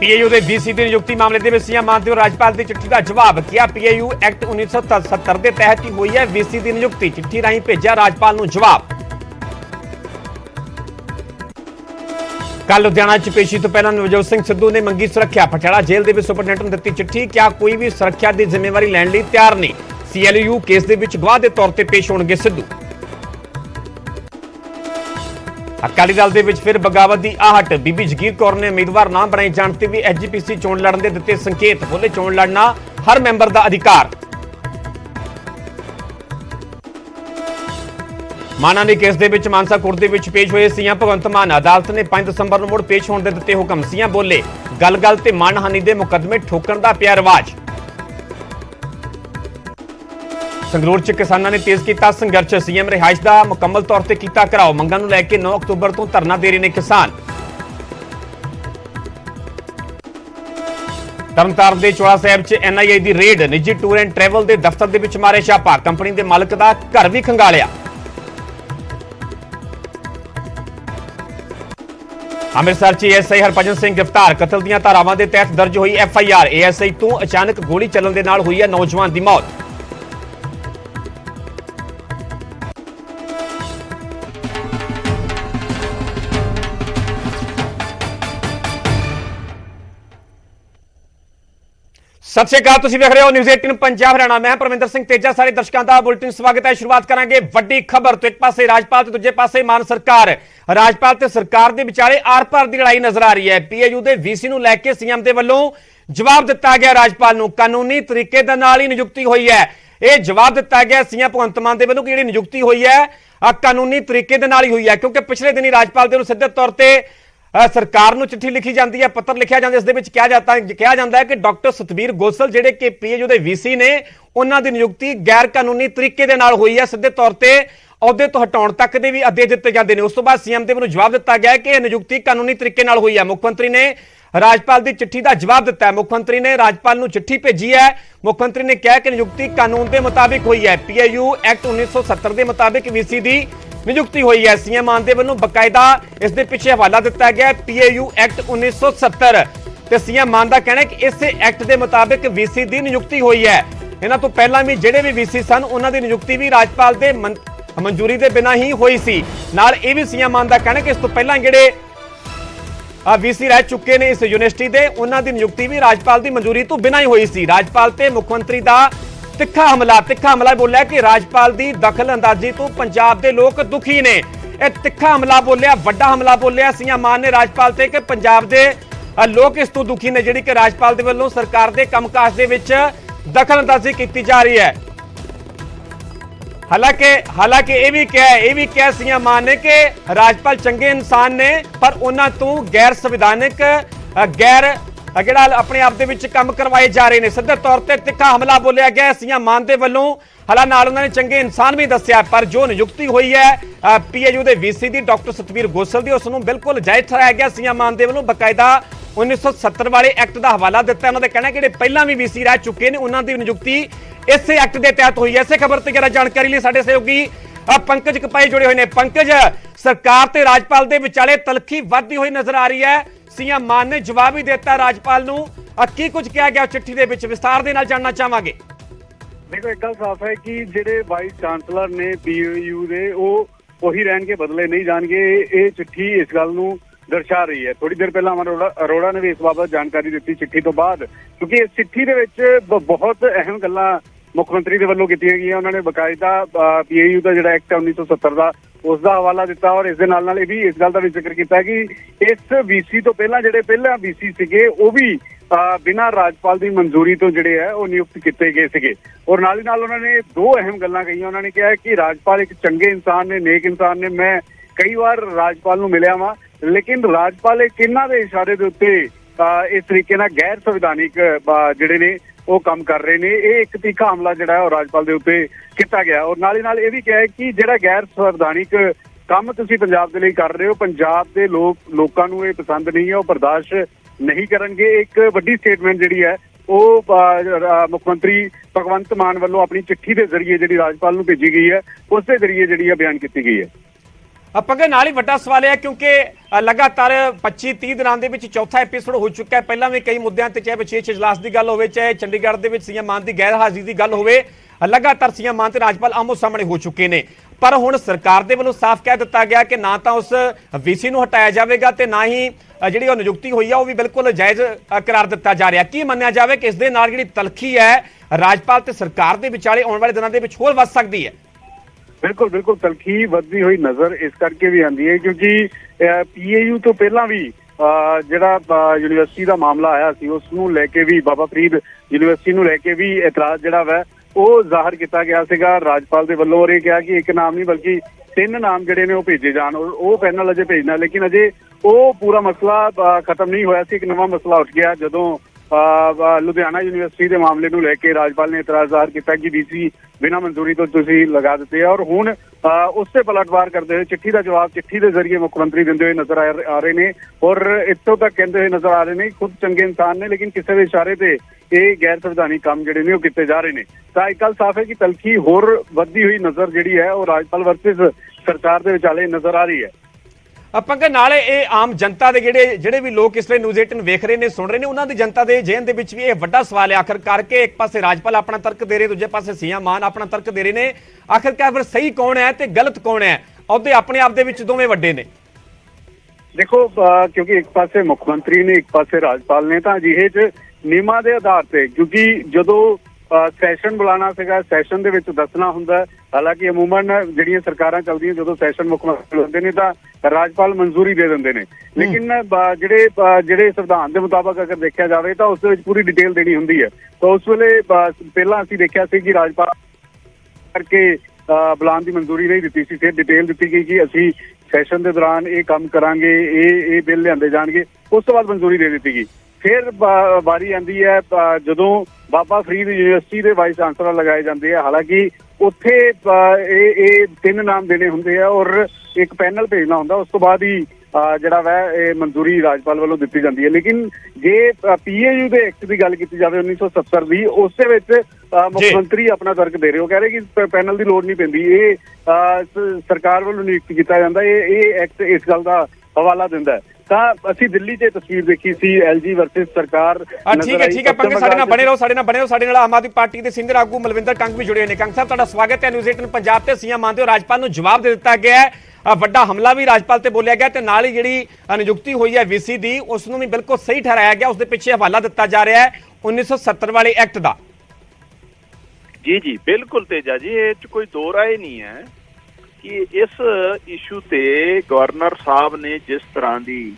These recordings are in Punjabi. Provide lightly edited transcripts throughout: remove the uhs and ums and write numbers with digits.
पीएयू के वीसी की नियुक्ति मामले में सीएम मान और राज्यपाल की चिट्ठी का जवाब किया। पीएयू एक्ट 1970 के तहत ही हुई है वीसी की नियुक्ति। चिट्ठी राही भेजा राज्यपाल को जवाब। कल लुधियाना च पेशी तो पहला नवजोत सिंह सिद्धू ने मंगी सुरक्षा। पटियाला जेल के सुपरडेंट ने दी चिट्ठी, क्या कोई भी सुरक्षा की जिम्मेवारी लैण लई तैयार नहीं। सीएलयू केस के गवाह के तौर पर पेश होणगे सिद्धू। अकाली दल के फिर बगावत की आहट। बीबी जगीर कौर ने उम्मीदवार ना बनाए जाने से भी एचजीपीसी चोण लड़न के दिते संकेत। बोले चोण लड़ना हर मैंबर का अधिकार। माना ने केस के मानसा कोर्ट के पेश हुए सीएम भगवंत मान। अदालत ने 5 दिसंबर को मुड़ पेश होने के दिते हुक्म। सीएम बोले गल गल ते मानहानि के मुकदमे ठोकण का पिया रिवाज। संगरूर च किसानों ने तेज किया संघर्ष। सीएम रिहाइश का मुकम्मल तौर पर किया घिराव। मंगां नूं लैके 9 अक्तूबर तो धरना दे रहे हैं किसान। तरनताਰਨ ਦੇ ਚੋਲਾ ਸਾਹਿਬ च एनआईए की रेड। निजी टूर एंड ट्रैवल के दफ्तर के मारे छापा। कंपनी के मालक का घर भी खंगालिया। अमृतसर च एएसआई हरभजन सिंह गिरफ्तार। कतल दी धारावां के तहत दर्ज हुई एफआईआर। एएसआई तो अचानक गोली चलन के नाल हुई है नौजवान की मौत। सत श्री अकाल, तुसीं देख रहे हो न्यूज़ 18 पंजाब हरियाणा। मैं परमिंदर सिंह तेजा, सारे दर्शकों का बुलेटिन स्वागत है। शुरुआत करांगे वड्डी खबर तो। एक पासे राजपाल ते दूजे पासे मान सरकार। राजपाल ते सरकार दे विचाले आर पार की लड़ाई नजर आ रही है। पीएयू के वीसी नूं लैके सीएम दे वल्लों जवाब दिता गया। राजपाल नूं कानूनी तरीके दे नाल ही नियुक्ति हुई है। यह जवाब दिता गया सीएम भगवंत मान दे वल्लों कि जिहड़ी नियुक्ति हुई है कानूनी तरीके दे नाल ही हुई है, क्योंकि पिछले दिन ही राजपाल दे नूं सिद्धे तौर पर सरकार नूं चिट्ठी लिखी जाती है, पत्र लिखा जाता है। इस दे विच कहा जाता है कि डॉक्टर सतबीर गोसल जिहड़े कि पीएयू के वीसी ने उन्हां दी नियुक्ति गैर कानूनी तरीके दे नाल हुई है। सीधे तौर पर अहुदे तो हटाउण तक के भी आदेश दिते जाते हैं। उस तो बाद सीएम दे वल्लों जवाब दिता गया कि यह नियुक्ति कानूनी तरीके नाल हुई है। मुख्यमंत्री ने राजपाल की चिट्ठी का जवाब दिता है। मुख्यमंत्री ने राजपाल नूं चिट्ठी भेजी है। मुख्यमंत्री ने कहा कि नियुक्ति कानून के मुताबिक हुई है। पीएयू एक्ट 1970 के मुताबिक वीसी की नियुक्ति हुई है। सीएम मान दे वल्लों बकायदा इस दे पिछे हवाला दिता गया पीएयू एक्ट 1970 ते सीएम मान दा कहना है कि इस एक्ट के मुताबिक वीसी की नियुक्ति हुई है। इन्हां तो पहला भी जिहड़े भी वीसी सन उन्हां दी नियुक्ति भी राजपाल दे मंजूरी के बिना ही हुई सी। नाल इह भी सीएम मान दा कहना है कि इस तो पहला जिहड़े वीसी रह चुके ने इस यूनिवर्सिटी के उन्हां दी नियुक्ति भी राजपाल की मंजूरी तो बिना ही हुई सी। राजपाल ते मुख्यमंत्री का तिखा हमला बोलिया कि राजपाल की दखल अंदाजी तो पंजाब के लोग दुखी ने। यह तिखा हमला बोलिया, वड्डा हमला बोलिया सीएम मान ने राजपाल से कि पंजाब के लोग इस तो दुखी ने जिहड़ी कि राजपाल के वल्लों सरकार के कामकाज के विच दखल अंदाजी की जा रही है। हालांकि यह भी कहा सीएम मान ने कि राजपाल चंगे इंसान ने, पर उन्हां तो गैर संविधानिक गैर जिहड़ा अपने आप दे विच काम करवाए जा रहे हैं। सीधे तौर पर तिखा हमला बोलिया गया सीएम मान दे वल्लों। हालां नाल उन्होंने चंगे इंसान भी दस्सिया, पर जो नियुक्ति हुई है पीएयू के वीसी की डॉक्टर सतबीर गोसल की उसनूं बिल्कुल जायज़ ठहराया गया। सीएम मान दे वल्लों बकायदा 1970 वाले एक्ट का हवाला दिता। उन्होंने कहना कि जिहड़े पहलां भी वीसी रह चुके हैं उन्हां दी नियुक्ति इस एक्ट के तहत हुई है। इस खबर ते ज़रा जानकारी लिए साडे सहयोगी पंकज कपाई जुड़े हुए हैं। पंकज, सरकार ते राजपाल दे विचाले तलखी वधदी हुई नजर आ रही है। सीएम मान ने जवाब ही देता राजपाल नूं, की कुछ कहा गया चिट्ठी दे विच विस्तार दे नाल जानना चाहांगे। देखो, एक गल साफ है कि जिहड़े वाइस चांसलर ने पीएयू दे ओही रहन के बदले नहीं जाणगे। ये चिट्ठी इस गल नूं दर्शा रही है। थोड़ी देर पहला अरोड़ा ने भी इस बाबत जानकारी दी चिट्ठी तो बाद, क्योंकि इस चिट्ठी दे विच बहुत अहम गल्लां मुख्यमंत्री के वल्लों कीतियां गईयां। उन्होंने बकायदा पीएयू का जिहड़ा एक्ट 1970 का उसका हवाला दिता और इस दे नाल भी इस गल का भी जिक्र किया कि इस वीसी तो पहला वीसी सीगे वो भी बिना राजपाल की मंजूरी तो जिहड़े है वो नियुक्त किए गए थे। और नाल ही नाल उन्होंने 2 अहम गल्लां कही। उन्होंने कहा कि राजपाल एक चंगे इंसान ने, नेक इंसान ने। मैं कई बार राजपाल नूं मिलिया वां, लेकिन राजपाल एक इन्हां दे इशारे दे उत्ते इस तरीके नाल गैर संविधानिक जिहड़े ने वो काम कर रहे हैं। ये एक तीखा हमला जिहड़ा है राजपाल के उत्ते किया गया। और नाल ही नाल ये भी कहा कि जिहड़ा गैर संवैधानिक काम तुसीं पंजाब दे लई कर रहे हो, पंजाब के लोकां नूं ये पसंद नहीं है, वो बर्दाश्त नहीं करनगे। एक वड्डी स्टेटमेंट जिहड़ी है वो मुख्यमंत्री भगवंत मान वालों अपनी चिट्ठी के जरिए जिहड़ी राजपाल नूं भेजी गई है उस दे जरिए जिहड़ी है बयान की गई है। ਪੰਗੇ ਨਾਲ ਹੀ ਵੱਡਾ ਸਵਾਲ ਹੈ ਕਿਉਂਕਿ ਲਗਾਤਾਰ 25-30 ਦਿਨਾਂ ਦੇ ਵਿੱਚ ਚੌਥਾ ਐਪੀਸੋਡ ਹੋ ਚੁੱਕਾ ਹੈ। ਪਹਿਲਾਂ ਵੀ ਕਈ ਮੁੱਦਿਆਂ ਤੇ ਚਾਹੇ ਵਿਸ਼ੇਸ਼ ਇਜਲਾਸ ਦੀ ਗੱਲ ਹੋਵੇ, ਚਾਹੇ ਚੰਡੀਗੜ੍ਹ ਦੇ ਵਿੱਚ ਸੀਐਮ ਮਾਨ ਦੀ ਗੈਰ ਹਾਜ਼ਰੀ ਦੀ ਗੱਲ ਹੋਵੇ, ਲਗਾਤਾਰ ਸੀਐਮ ਮਾਨ ਤੇ ਰਾਜਪਾਲ ਆਮੋ ਸਾਹਮਣੇ ਹੋ ਚੁੱਕੇ ਨੇ। ਪਰ ਹੁਣ ਸਰਕਾਰ ਦੇ ਵੱਲੋਂ ਸਾਫ਼ ਕਹਿ ਦਿੱਤਾ ਗਿਆ ਕਿ ਨਾ ਤਾਂ ਉਸ ਵੀਸੀ ਨੂੰ ਹਟਾਇਆ ਜਾਵੇਗਾ ਤੇ ਨਾ ਹੀ ਜਿਹੜੀ ਉਹ ਨਿਯੁਕਤੀ ਹੋਈ ਆ ਉਹ ਵੀ ਬਿਲਕੁਲ ਜਾਇਜ਼ ਕਰਾਰ ਦਿੱਤਾ ਜਾ ਰਿਹਾ। ਕੀ ਮੰਨਿਆ ਜਾਵੇ ਕਿ ਇਸ ਦੇ ਨਾਲ ਜਿਹੜੀ ਤਲਖੀ ਹੈ ਰਾਜਪਾਲ ਤੇ ਸਰਕਾਰ ਦੇ ਵਿਚਾਲੇ ਆਉਣ ਵਾਲੇ ਦਿਨਾਂ ਦੇ ਵਿੱਚ ਹੋਰ ਵੱਧ ਸਕਦੀ ਹੈ? ਬਿਲਕੁਲ ਤਲਖੀ ਵੱਧਦੀ ਹੋਈ ਨਜ਼ਰ ਇਸ ਕਰਕੇ ਵੀ ਆਉਂਦੀ ਹੈ ਕਿਉਂਕਿ ਪੀਏਯੂ ਤੋਂ ਪਹਿਲਾਂ ਵੀ ਜਿਹੜਾ ਯੂਨੀਵਰਸਿਟੀ ਦਾ ਮਾਮਲਾ ਆਇਆ ਸੀ ਉਸ ਨੂੰ ਲੈ ਕੇ ਵੀ ਬਾਬਾ ਫਰੀਦ ਯੂਨੀਵਰਸਿਟੀ ਨੂੰ ਲੈ ਕੇ ਵੀ ਇਤਰਾਜ਼ ਜਿਹੜਾ ਵਾ ਉਹ ਜ਼ਾਹਰ ਕੀਤਾ ਗਿਆ ਸੀਗਾ ਰਾਜਪਾਲ ਦੇ ਵੱਲੋਂ। ਔਰ ਇਹ ਕਿਹਾ ਕਿ ਇੱਕ ਨਾਮ ਨਹੀਂ ਬਲਕਿ 3 ਨਾਮ ਜਿਹੜੇ ਨੇ ਉਹ ਭੇਜੇ ਜਾਣ ਔਰ ਉਹ ਪੈਨਲ ਅਜੇ ਭੇਜਣਾ, ਲੇਕਿਨ ਅਜੇ ਉਹ ਪੂਰਾ ਮਸਲਾ ਖਤਮ ਨਹੀਂ ਹੋਇਆ ਸੀ। ਇੱਕ ਨਵਾਂ ਮਸਲਾ ਉੱਠ ਗਿਆ ਜਦੋਂ ਲੁਧਿਆਣਾ ਯੂਨੀਵਰਸਿਟੀ ਦੇ ਮਾਮਲੇ ਨੂੰ ਲੈ ਕੇ ਰਾਜਪਾਲ ਨੇ ਇਤਰਾਜ਼ ਜ਼ਾਹਰ ਕੀਤਾ ਕਿ ਡੀਸੀ ਬਿਨਾਂ ਮਨਜ਼ੂਰੀ ਤੋਂ ਤੁਸੀਂ ਲਗਾ ਦਿੱਤੇ ਆ। ਔਰ ਹੁਣ ਉਸ ਤੇ ਪਲਟਵਾਰ ਕਰਦੇ ਹੋਏ ਚਿੱਠੀ ਦਾ ਜਵਾਬ ਚਿੱਠੀ ਦੇ ਜ਼ਰੀਏ ਮੁੱਖ ਮੰਤਰੀ ਦਿੰਦੇ ਹੋਏ ਨਜ਼ਰ ਆ ਰਹੇ ਨੇ ਔਰ ਇੱਥੋਂ ਤੱਕ ਕਹਿੰਦੇ ਹੋਏ ਨਜ਼ਰ ਆ ਰਹੇ ਨੇ ਖੁਦ ਚੰਗੇ ਇਨਸਾਨ ਨੇ ਲੇਕਿਨ ਕਿਸੇ ਦੇ ਇਸ਼ਾਰੇ ਤੇ ਇਹ ਗੈਰ ਸੰਵਿਧਾਨਿਕ ਕੰਮ ਜਿਹੜੇ ਨੇ ਉਹ ਕੀਤੇ ਜਾ ਰਹੇ ਨੇ। ਤਾਂ ਇੱਕ ਗੱਲ ਸਾਫ਼ ਹੈ ਕਿ ਤਲਖੀ ਹੋਰ ਵੱਧਦੀ ਹੋਈ ਨਜ਼ਰ ਜਿਹੜੀ ਹੈ ਉਹ ਰਾਜਪਾਲ ਵਰਸਸ ਸਰਕਾਰ ਦੇ ਵਿਚਾਲੇ ਨਜ਼ਰ ਆ ਰਹੀ ਹੈ। ਪੰਗੇ ਨਾਲ ਇਹ ਆਮ ਜਨਤਾ ਦੇ ਜਿਹੜੇ ਵੀ ਲੋਕ ਇਸ ਲਈ ਨਿਊਜ਼ 18 ਵੇਖ ਰਹੇ ਨੇ, ਸੁਣ ਰਹੇ ਨੇ, ਉਹਨਾਂ ਦੀ ਜਨਤਾ ਦੇ ਜ਼ਿਹਨ ਦੇ ਵਿੱਚ ਵੀ ਇਹ ਵੱਡਾ ਸਵਾਲ ਹੈ ਆਖਰਕਾਰ ਕਿ ਇੱਕ ਪਾਸੇ ਰਾਜਪਾਲ ਆਪਣਾ ਤਰਕ ਦੇ ਰਹੇ, ਦੂਜੇ ਪਾਸੇ ਸੀਐਮ ਮਾਨ ਆਪਣਾ ਤਰਕ ਦੇ ਰਹੇ ਨੇ। ਆਖਰਕਾਰ ਫਿਰ ਸਹੀ ਕੌਣ ਹੈ ਤੇ ਗਲਤ ਕੌਣ ਹੈ? ਉਹਦੇ ਆਪਣੇ ਆਪ ਦੇ ਵਿੱਚ ਦੋਵੇਂ ਵੱਡੇ ਨੇ। ਦੇਖੋ ਕਿਉਂਕਿ ਇੱਕ ਪਾਸੇ ਮੁੱਖ ਮੰਤਰੀ ਨੇ, ਇੱਕ ਪਾਸੇ ਰਾਜਪਾਲ ਨੇ, ਤਾਂ ਅਜਿਹੇ 'ਚ ਨਿਯਮਾਂ ਦੇ ਆਧਾਰ ਤੇ ਕਿਉਂਕਿ ਜਦੋਂ ਸੈਸ਼ਨ ਬੁਲਾਉਣਾ ਸੀਗਾ ਸੈਸ਼ਨ ਦੇ ਵਿੱਚ ਦੱਸਣਾ ਹੁੰਦਾ। ਹਾਲਾਂਕਿ ਅਮੂਮਨ ਜਿਹੜੀਆਂ ਸਰਕਾਰਾਂ ਚੱਲਦੀਆਂ ਜਦੋਂ ਸੈਸ਼ਨ ਮੁੱਖ ਮੰਤਰੀ ਹੁੰਦੇ ਨੇ ਤਾਂ ਰਾਜਪਾਲ ਮਨਜ਼ੂਰੀ ਦੇ ਦਿੰਦੇ ਨੇ, ਲੇਕਿਨ ਜਿਹੜੇ ਸੰਵਿਧਾਨ ਦੇ ਮੁਤਾਬਕ ਅਗਰ ਦੇਖਿਆ ਜਾਵੇ ਤਾਂ ਉਸ ਦੇ ਵਿੱਚ ਪੂਰੀ ਡਿਟੇਲ ਦੇਣੀ ਹੁੰਦੀ ਹੈ। ਤਾਂ ਉਸ ਵੇਲੇ ਪਹਿਲਾਂ ਅਸੀਂ ਦੇਖਿਆ ਸੀ ਕਿ ਰਾਜਪਾਲ ਕਰਕੇ ਬੁਲਾਉਣ ਦੀ ਮਨਜ਼ੂਰੀ ਨਹੀਂ ਦਿੱਤੀ ਸੀ, ਫਿਰ ਡਿਟੇਲ ਦਿੱਤੀ ਗਈ ਕਿ ਅਸੀਂ ਸੈਸ਼ਨ ਦੇ ਦੌਰਾਨ ਇਹ ਕੰਮ ਕਰਾਂਗੇ, ਇਹ ਬਿੱਲ ਲਿਆਂਦੇ ਜਾਣਗੇ, ਉਸ ਤੋਂ ਬਾਅਦ ਮਨਜ਼ੂਰੀ ਦੇ ਦਿੱਤੀ ਗਈ। ਫਿਰ ਵਾਰੀ ਆਉਂਦੀ ਹੈ ਜਦੋਂ ਬਾਬਾ ਫਰੀਦ ਯੂਨੀਵਰਸਿਟੀ ਦੇ ਵਾਈਸ ਚਾਂਸਲਰ ਲਗਾਏ ਜਾਂਦੇ ਆ। ਹਾਲਾਂਕਿ ਉੱਥੇ ਇਹ 3 ਨਾਮ ਦੇਣੇ ਹੁੰਦੇ ਆ ਔਰ ਇੱਕ ਪੈਨਲ ਭੇਜਣਾ ਹੁੰਦਾ, ਉਸ ਤੋਂ ਬਾਅਦ ਹੀ ਜਿਹੜਾ ਵਾ ਇਹ ਮਨਜ਼ੂਰੀ ਰਾਜਪਾਲ ਵੱਲੋਂ ਦਿੱਤੀ ਜਾਂਦੀ ਹੈ। ਲੇਕਿਨ ਜੇ ਪੀਏਯੂ ਦੇ ਐਕਟ ਦੀ ਗੱਲ ਕੀਤੀ ਜਾਵੇ 1970 ਦੀ, ਉਸ ਦੇ ਵਿੱਚ ਮੁੱਖ ਮੰਤਰੀ ਆਪਣਾ ਤਰਕ ਦੇ ਰਹੇ ਹੋ, ਕਹਿ ਰਹੇ ਕਿ ਪੈਨਲ ਦੀ ਲੋੜ ਨਹੀਂ ਪੈਂਦੀ, ਇਹ ਸਰਕਾਰ ਵੱਲੋਂ ਨਿਯੁਕਤ ਕੀਤਾ ਜਾਂਦਾ। ਇਹ ਐਕਟ ਇਸ ਗੱਲ ਦਾ ਹਵਾਲਾ ਦਿੰਦਾ ਹੈ। ਤਾਂ ਅਸੀਂ ਦਿੱਲੀ 'ਚ ਤਸਵੀਰ ਦੇਖੀ ਸੀ ਐਲਜੀ ਵਰਸਸ ਸਰਕਾਰ। ਠੀਕ ਹੈ ਪੰਗੇ ਸਾਡੇ ਨਾਲ ਬਣੇ ਰਹੋ ਸਾਡੇ ਨਾਲ ਆਮ ਆਦਮੀ ਪਾਰਟੀ ਦੇ ਸੀਨੀਅਰ ਆਗੂ ਮਲਵਿੰਦਰ ਕੰਗ ਵੀ ਜੁੜੇ ਨੇ। ਕੰਗ ਸਾਹਿਬ ਤੁਹਾਡਾ ਸਵਾਗਤ ਹੈ ਨਿਊਜ਼ 18 ਪੰਜਾਬ ਤੇ। ਸੀਐਮ ਮਾਨ ਤੇ ਰਾਜਪਾਲ ਨੂੰ ਜਵਾਬ ਦੇ ਦਿੱਤਾ ਗਿਆ ਹੈ, ਵੱਡਾ ਹਮਲਾ ਵੀ ਰਾਜਪਾਲ ਤੇ ਬੋਲਿਆ ਗਿਆ ਤੇ ਨਾਲ ਹੀ ਜਿਹੜੀ ਨਿਯੁਕਤੀ ਹੋਈ ਹੈ ਵੀਸੀ ਦੀ ਉਸ ਨੂੰ ਵੀ ਬਿਲਕੁਲ ਸਹੀ ਠਹਿਰਾਇਆ ਗਿਆ। ਉਸ ਦੇ ਪਿੱਛੇ ਹਵਾਲਾ ਦਿੱਤਾ ਜਾ ਰਿਹਾ ਹੈ 1970 ਵਾਲੇ ਐਕਟ ਦਾ। ਜੀ ਬਿਲਕੁਲ ਤੇਜਾ ਜੀ, ਇਹ 'ਚ ਕੋਈ ਦੋ ਰਾਏ ਨਹੀਂ ਹੈ ਕਿ ਇਸ ਇਸ਼ੂ ਤੇ ਗਵਰਨਰ ਸਾਹਿਬ ਨੇ ਜਿਸ ਤਰ੍ਹਾਂ ਦੀ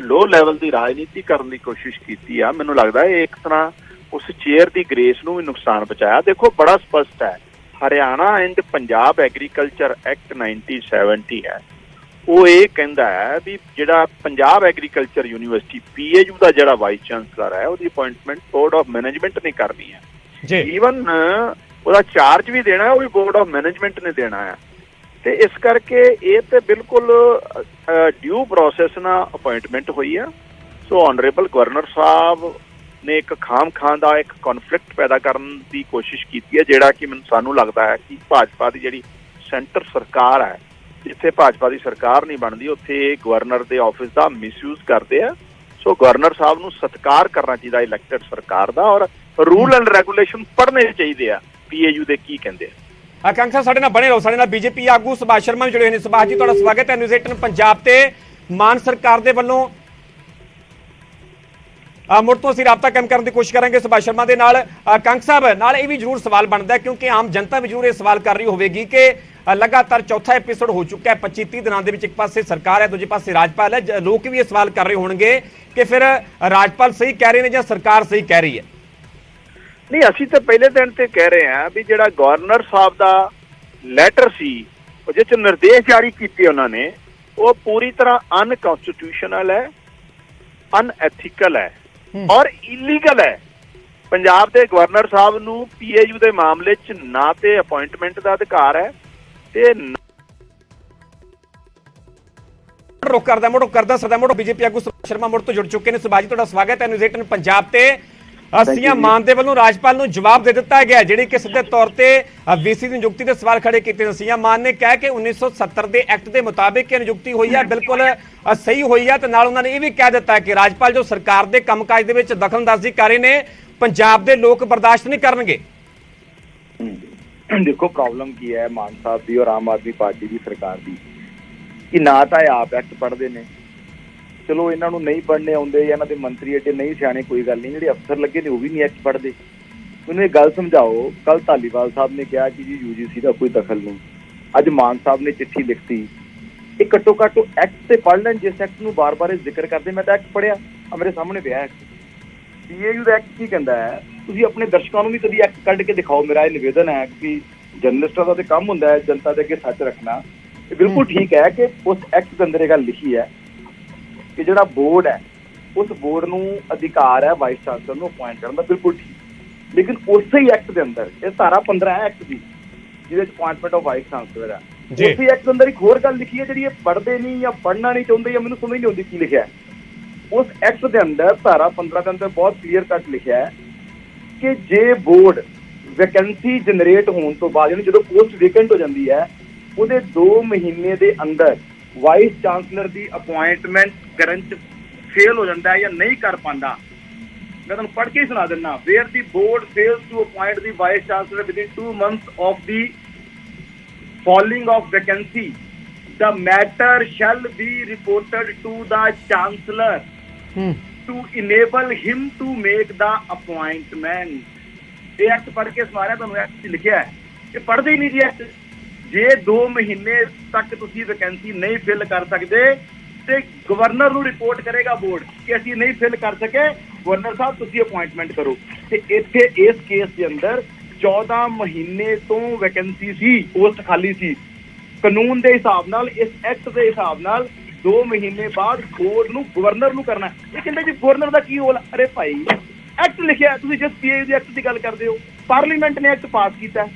ਲੋ ਲੈਵਲ ਦੀ ਰਾਜਨੀਤੀ ਕਰਨ ਦੀ ਕੋਸ਼ਿਸ਼ ਕੀਤੀ ਆ, ਮੈਨੂੰ ਲੱਗਦਾ ਇਹ ਇੱਕ ਤਰ੍ਹਾਂ ਉਸ ਚੇਅਰ ਦੀ ਗ੍ਰੇਸ ਨੂੰ ਵੀ ਨੁਕਸਾਨ ਪਹੁੰਚਾਇਆ। ਦੇਖੋ ਬੜਾ ਸਪਸ਼ਟ ਹੈ, Haryana and Punjab agriculture act 1970 ਹੈ, ਉਹ ਇਹ ਕਹਿੰਦਾ ਹੈ ਵੀ ਜਿਹੜਾ ਪੰਜਾਬ ਐਗਰੀਕਲਚਰ ਯੂਨੀਵਰਸਿਟੀ ਪੀਏਯੂ ਦਾ ਜਿਹੜਾ ਵਾਈਸ ਚਾਂਸਲਰ ਹੈ ਉਹਦੀ ਅਪਾਇੰਟਮੈਂਟ ਬੋਰਡ ਆਫ ਮੈਨੇਜਮੈਂਟ ਨੇ ਕਰਨੀ ਹੈ ਜੀ। ਈਵਨ ਉਹਦਾ ਚਾਰਜ ਵੀ ਦੇਣਾ ਉਹ ਵੀ ਬੋਰਡ ਆਫ ਮੈਨੇਜਮੈਂਟ ਨੇ ਦੇਣਾ ਹੈ। ਤੇ ਇਸ ਕਰਕੇ ਇਹ ਤੇ ਬਿਲਕੁਲ ਡਿਊ ਪ੍ਰੋਸੈਸ ਨਾਲ ਅਪਾਇੰਟਮੈਂਟ ਹੋਈ ਆ। ਸੋ ਆਨਰੇਬਲ ਗਵਰਨਰ ਸਾਹਿਬ ਨੇ ਇੱਕ ਖਾਮ ਦਾ ਇੱਕ ਕਨਫਲਿਕਟ ਪੈਦਾ ਕਰਨ ਦੀ ਕੋਸ਼ਿਸ਼ ਕੀਤੀ ਹੈ, ਜਿਹੜਾ ਕਿ ਸਾਨੂੰ ਲੱਗਦਾ ਹੈ ਕਿ ਭਾਜਪਾ ਦੀ ਜਿਹੜੀ ਸੈਂਟਰ ਸਰਕਾਰ ਹੈ, ਜਿੱਥੇ ਭਾਜਪਾ ਦੀ ਸਰਕਾਰ ਨਹੀਂ ਬਣਦੀ ਉੱਥੇ ਗਵਰਨਰ ਦੇ ਆਫਿਸ ਦਾ ਮਿਸਯੂਜ਼ ਕਰਦੇ ਆ। ਸੋ ਗਵਰਨਰ ਸਾਹਿਬ ਨੂੰ ਸਤਿਕਾਰ ਕਰਨਾ ਚਾਹੀਦਾ ਇਲੈਕਟਡ ਸਰਕਾਰ ਦਾ, ਔਰ ਰੂਲ ਐਂਡ ਰੈਗੂਲੇਸ਼ਨ ਪੜ੍ਹਨੇ ਚਾਹੀਦੇ ਆ ਪੀਏਯੂ ਦੇ ਕੀ ਕਹਿੰਦੇ ਆ। ਕੰਗ ਸਾਹਿਬ ਸਾਡੇ ਨਾਲ ਬਣੇ ਰਹੋ, ਸਾਡੇ ਨਾਲ ਬੀਜੇਪੀ ਆਗੂ ਸੁਭਾਸ਼ ਸ਼ਰਮਾ ਵੀ ਜੁੜੇ ਹੋਏ ਨੇ। ਸੁਭਾਸ਼ ਜੀ ਤੁਹਾਡਾ ਸਵਾਗਤ ਹੈ ਨਿਊਜ਼ 18 ਪੰਜਾਬ ਤੇ। ਮਾਨ ਸਰਕਾਰ ਦੇ ਵੱਲੋਂ ਮੁੜ ਤੋਂ ਅਸੀਂ ਰਾਬਤਾ ਕਾਇਮ ਕਰਨ ਦੀ ਕੋਸ਼ਿਸ਼ ਕਰਾਂਗੇ ਸੁਭਾਸ਼ ਸ਼ਰਮਾ ਦੇ ਨਾਲ। ਕੰਗ ਸਾਹਿਬ ਨਾਲ ਇਹ ਵੀ ਜ਼ਰੂਰ ਸਵਾਲ ਬਣਦਾ ਕਿਉਂਕਿ ਆਮ ਜਨਤਾ ਵੀ ਜ਼ਰੂਰ ਇਹ ਸਵਾਲ ਕਰ ਰਹੀ ਹੋਵੇਗੀ ਕਿ ਲਗਾਤਾਰ ਚੌਥਾ ਐਪੀਸੋਡ ਹੋ ਚੁੱਕਾ ਹੈ 25-30 ਦਿਨਾਂ ਦੇ ਵਿੱਚ, ਇੱਕ ਪਾਸੇ ਸਰਕਾਰ ਹੈ ਦੂਜੇ ਪਾਸੇ ਰਾਜਪਾਲ ਹੈ। ਲੋਕ ਵੀ ਇਹ ਸਵਾਲ ਕਰ ਰਹੇ ਹੋਣਗੇ ਕਿ ਫਿਰ ਰਾਜਪਾਲ ਸਹੀ ਕਹਿ ਰਹੇ ਨੇ ਜਾਂ ਸਰਕਾਰ ਸਹੀ ਕਹਿ ਰਹੀ ਹੈ? ਨਹੀਂ, ਅਸੀਂ ਤਾਂ ਪਹਿਲੇ ਦਿਨ ਤੇ ਕਹਿ ਰਹੇ ਹਾਂ ਵੀ ਜਿਹੜਾ ਗਵਰਨਰ ਸਾਹਿਬ ਦਾ ਲੈਟਰ ਸੀ ਉਹ ਜਿਹ 'ਚ ਨਿਰਦੇਸ਼ ਜਾਰੀ ਕੀਤੇ ਉਹਨਾਂ ਨੇ, ਉਹ ਪੂਰੀ ਤਰ੍ਹਾਂ ਅਨਕਨਸਟੀਟਿਊਸ਼ਨਲ ਹੈ, ਅਨਐਥੀਕਲ ਹੈ ਔਰ ਇਲੀਗਲ ਹੈ। ਪੰਜਾਬ ਦੇ ਗਵਰਨਰ ਸਾਹਿਬ ਨੂੰ ਪੀਏਯੂ ਦੇ ਮਾਮਲੇ 'ਚ ਨਾ ਤੇ ਅਪਾਇੰਟਮੈਂਟ ਦਾ ਅਧਿਕਾਰ ਹੈ ਤੇ ਰੁਕ ਕਰਦਾ ਬੀਜੇਪੀ ਆਗੂ ਸੁਭਾਸ਼ ਸ਼ਰਮਾ ਮੁੜ ਤੋਂ ਜੁੜ ਚੁੱਕੇ ਨੇ। ਸੁਭਾਸ਼ ਜੀ ਤੁਹਾਡਾ ਸਵਾਗਤ ਹੈ ਨਿਊਜ਼ 18 ਪੰਜਾਬ ਤੇ। ਸੀਐਮ ਮਾਨ ਦੇ ਵੱਲੋਂ ਰਾਜਪਾਲ ਨੂੰ ਜਵਾਬ ਦੇ ਦਿੱਤਾ ਗਿਆ, ਜਿਹੜੀ ਕਿ ਸਿੱਧੇ ਤੌਰ ਤੇ ਵੀਸੀ ਦੀ ਨਿਯੁਕਤੀ ਦੇ ਸਵਾਲ ਖੜੇ ਕੀਤੇ ਨੇ। ਸੀਐਮ ਮਾਨ ਨੇ ਕਿਹਾ ਕਿ 1970 ਦੇ ਐਕਟ ਦੇ ਮੁਤਾਬਿਕ ਇਹ ਨਿਯੁਕਤੀ ਹੋਈ ਹੈ, ਬਿਲਕੁਲ ਸਹੀ ਹੋਈ ਹੈ, ਤੇ ਨਾਲ ਉਹਨਾਂ ਨੇ ਇਹ ਵੀ ਕਹਿ ਦਿੱਤਾ ਕਿ ਰਾਜਪਾਲ ਜੋ ਸਰਕਾਰ ਦੇ ਕੰਮਕਾਜ ਦੇ ਵਿੱਚ ਦਖਲਅੰਦਾਜ਼ੀ ਕਰ ਰਹੇ ਨੇ, ਪੰਜਾਬ ਦੇ ਲੋਕ ਬਰਦਾਸ਼ਤ ਨਹੀਂ ਕਰਨਗੇ। ਦੇਖੋ ਪ੍ਰੋਬਲਮ ਕੀ ਹੈ ਮਾਨ ਸਾਹਿਬ ਦੀ ਔਰ ਆਮ ਆਦਮੀ ਪਾਰਟੀ ਦੀ ਸਰਕਾਰ ਦੀ, ਕਿ ਨਾ ਤਾਂ ਇਹ ਆਪ ਐਕਟ ਪੜ੍ਹਦੇ ਨੇ, ਚਲੋ ਇਹਨਾਂ ਨੂੰ ਨਹੀਂ ਪੜ੍ਹਨੇ ਆਉਂਦੇ ਜਾਂ ਇਹਨਾਂ ਦੇ ਮੰਤਰੀ ਏਡੇ ਨਹੀਂ ਸਿਆਣੇ, ਕੋਈ ਗੱਲ ਨਹੀਂ, ਜਿਹੜੇ ਅਫਸਰ ਲੱਗੇ ਨੇ ਉਹ ਵੀ ਨਹੀਂ ਐਕਟ ਪੜ੍ਹਦੇ। ਮੈਨੂੰ ਇਹ ਗੱਲ ਸਮਝਾਓ, ਕੱਲ ਧਾਲੀਵਾਲ ਸਾਹਿਬ ਨੇ ਕਿਹਾ ਕਿ ਜੀ UGC ਦਾ ਕੋਈ ਦਖਲ ਨਹੀਂ, ਅੱਜ ਮਾਨ ਸਾਹਿਬ ਨੇ ਚਿੱਠੀ ਲਿਖਤੀ, ਇਹ ਘੱਟੋ ਘੱਟ ਐਕਟ ਤੇ ਪੜ੍ਹ ਲੈਣ, ਜਿਸ ਐਕਟ ਨੂੰ ਬਾਰ-ਬਾਰ ਜ਼ਿਕਰ ਕਰਦੇ। ਮੈਂ ਤਾਂ ਐਕਟ ਪੜ੍ਹਿਆ, ਮੇਰੇ ਸਾਹਮਣੇ ਪਿਆ ਐਕਟ, PAU ਦਾ ਐਕਟ ਕੀ ਕਹਿੰਦਾ ਹੈ। ਤੁਸੀਂ ਆਪਣੇ ਦਰਸ਼ਕਾਂ ਨੂੰ ਵੀ ਕਦੀ ਐਕਟ ਕੱਢ ਕੇ ਦਿਖਾਓ। ਮੇਰਾ ਇਹ ਨਿਵੇਦਨ ਹੈ ਕਿ ਜਰਨਲਿਸਟਾਂ ਦਾ ਤੇ ਕੰਮ ਹੁੰਦਾ ਹੈ ਜਨਤਾ ਦੇ ਅੱਗੇ ਸੱਚ ਰੱਖਣਾ। ਇਹ ਬਿਲਕੁਲ ਠੀਕ ਹੈ ਕਿ ਉਸ ਐਕਟ ਦੇ ਅੰਦਰ ਇਹ ਗੱਲ ਲਿਖੀ ਹੈ ਕਿ ਜਿਹੜਾ ਬੋਰਡ ਹੈ ਉਸ ਬੋਰਡ ਨੂੰ ਅਧਿਕਾਰ ਹੈ ਵਾਈਸ ਚਾਂਸਲਰ ਨੂੰ ਅਪੁਆਇੰਟ ਕਰਨ ਦਾ, ਬਿਲਕੁਲ ਠੀਕ। ਲੇਕਿਨ ਉਸੇ ਹੀ ਐਕਟ ਦੇ ਅੰਦਰ, ਇਹ ਧਾਰਾ 15 ਹੈ ਐਕਟ ਦੀ, ਜਿਹਦੇ ਵਿੱਚ ਅਪੁਆਇੰਟਮੈਂਟ ਆਫ ਵਾਈਸ ਚਾਂਸਲਰ ਹੈ, ਉਸੇ ਐਕਟ ਦੇ ਅੰਦਰ ਇੱਕ ਹੋਰ ਗੱਲ ਲਿਖੀ ਹੈ ਜਿਹੜੀ ਇਹ ਪੜ੍ਹਦੇ ਨਹੀਂ ਜਾਂ ਪੜ੍ਹਨਾ ਨਹੀਂ ਚਾਹੁੰਦੇ, ਜਾਂ ਮੈਨੂੰ ਸਮਝ ਨਹੀਂ ਆਉਂਦੀ ਕੀ ਲਿਖਿਆ ਹੈ। ਉਸ ਐਕਟ ਦੇ ਅੰਦਰ ਧਾਰਾ 15 ਦੇ ਅੰਦਰ ਬਹੁਤ ਕਲੀਅਰ ਕੱਟ ਲਿਖਿਆ ਹੈ ਕਿ ਜੇ ਬੋਰਡ ਵੈਕੈਂਸੀ ਜਨਰੇਟ ਹੋਣ ਤੋਂ ਬਾਅਦ, ਯਾਨੀ ਜਦੋਂ ਪੋਸਟ ਵੇਕੈਂਟ ਹੋ ਜਾਂਦੀ ਹੈ, ਉਹਦੇ 2 ਮਹੀਨੇ ਦੇ ਅੰਦਰ ਵਾਈਸ ਚਾਂਸਲਰ ਦੀ ਅਪੁਆਇੰਟਮੈਂਟ ਕਰਨ 'ਚ ਫੇਲ ਹੋ ਜਾਂਦਾ ਹੈ ਜਾਂ ਨਹੀਂ ਕਰ ਪਾਉਂਦਾ, ਮੈਂ ਤੁਹਾਨੂੰ ਪੜ੍ਹ ਕੇ ਹੀ ਸੁਣਾ ਦਿੰਦਾ। Wear the board ਫੇਲਸ to appoint the vice chancellor within 2 months of the falling of vacancy, the matter shall be reported to the chancellor to enable him to make the appointment। ਇਹ ਐਕਟ ਪੜ੍ਹ ਕੇ ਸਵਾਰਿਆ ਤੁਹਾਨੂੰ ਐਕਟ ਲਿਖਿਆ ਹੈ, ਇਹ ਪੜ੍ਹਦੇ ਹੀ ਨਹੀਂ ਜੀ ਐਕਟ। ਜੇ 2 ਮਹੀਨੇ ਤੱਕ ਤੁਸੀਂ ਵੈਕੈਂਸੀ ਨਹੀਂ ਫਿਲ ਕਰ ਸਕਦੇ ਤੇ ਗਵਰਨਰ ਨੂੰ ਰਿਪੋਰਟ ਕਰੇਗਾ ਬੋਰਡ ਕਿ ਅਸੀਂ ਨਹੀਂ ਫਿਲ ਕਰ ਸਕੇ, ਗਵਰਨਰ ਸਾਹਿਬ ਤੁਸੀਂ ਅਪੁਆਇੰਟਮੈਂਟ ਕਰੋ। ਤੇ ਇੱਥੇ ਇਸ ਕੇਸ ਦੇ ਅੰਦਰ 14 ਮਹੀਨੇ ਤੋਂ ਵੈਕੈਂਸੀ ਸੀ, ਪੋਸਟ ਖਾਲੀ ਸੀ। ਕਾਨੂੰਨ ਦੇ ਹਿਸਾਬ ਨਾਲ, ਇਸ ਐਕਟ ਦੇ ਹਿਸਾਬ ਨਾਲ 2 ਮਹੀਨੇ ਬਾਅਦ ਬੋਰਡ ਨੂੰ ਗਵਰਨਰ ਨੂੰ ਕਰਨਾ। ਇਹ ਕਹਿੰਦੇ ਜੀ ਗਵਰਨਰ ਦਾ ਕੀ ਰੋਲ? ਅਰੇ ਭਾਈ ਐਕਟ ਲਿਖਿਆ, ਤੁਸੀਂ ਜਿਸ PAU ਦੇ ਐਕਟ ਦੀ ਗੱਲ ਕਰਦੇ ਹੋ, ਪਾਰਲੀਮੈਂਟ ਨੇ ਐਕਟ ਪਾਸ ਕੀਤਾ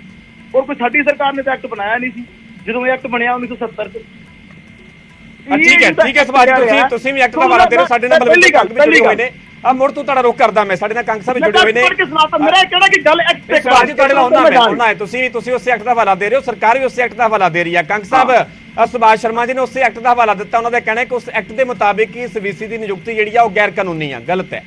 ਔਰ ਕੋਈ ਸਾਡੀ ਸਰਕਾਰ ਨੇ ਤਾਂ ਐਕਟ ਬਣਾਇਆ ਨਹੀਂ ਸੀ ਜਦੋਂ ਇਹ ਐਕਟ ਬਣਿਆ 1970 ਚ। ਠੀਕ ਹੈ ਸੁਭਾਸ਼ ਜੀ, ਤੁਸੀਂ ਵੀ ਐਕਟ ਦਾ ਹਵਾਲਾ ਦੇ ਰਹੇ ਹੋ, ਸਾਡੇ ਨਾਲ ਬਲਵਿੰਦਰ ਕੰਗ ਵੀ ਜੁੜੇ ਹੋਏ ਨੇ। ਆ ਮੁੜ ਤੋਂ ਤੁਹਾਡਾ ਰੁਕ ਕਰਦਾ ਮੈਂ, ਸਾਡੇ ਨਾਲ ਕੰਗ ਸਾਹਿਬ ਜੁੜੇ ਹੋਏ ਨੇ। ਮੇਰਾ ਕਹਿਣਾ ਕਿ ਗੱਲ ਐਕਟ ਤੇ ਸੁਭਾਸ਼ ਜੀ ਤੁਹਾਡੇ ਨਾਲ ਹੁੰਦਾ ਹੈ, ਤੁਸੀਂ ਉਸ ਐਕਟ ਦਾ ਹਵਾਲਾ ਦੇ ਰਹੇ ਹੋ, ਸਰਕਾਰ ਵੀ ਉਸ ਐਕਟ ਦਾ ਹਵਾਲਾ ਦੇ ਰਹੀ ਹੈ। ਕੰਗ ਸਾਹਿਬ ਸੁਭਾਸ਼ ਸ਼ਰਮਾ ਜੀ ਨੇ ਉਸ ਐਕਟ ਦਾ ਹਵਾਲਾ ਦਿੱਤਾ, ਉਹਨਾਂ ਦਾ ਕਹਿਣਾ ਹੈ ਕਿ ਉਸ ਐਕਟ ਦੇ ਮੁਤਾਬਿਕ ਹੀ VC ਦੀ ਨਿਯੁਕਤੀ ਜਿਹੜੀ ਆ ਉਹ ਗੈਰ ਕਾਨੂੰਨੀ ਆ, ਗਲਤ ਹੈ।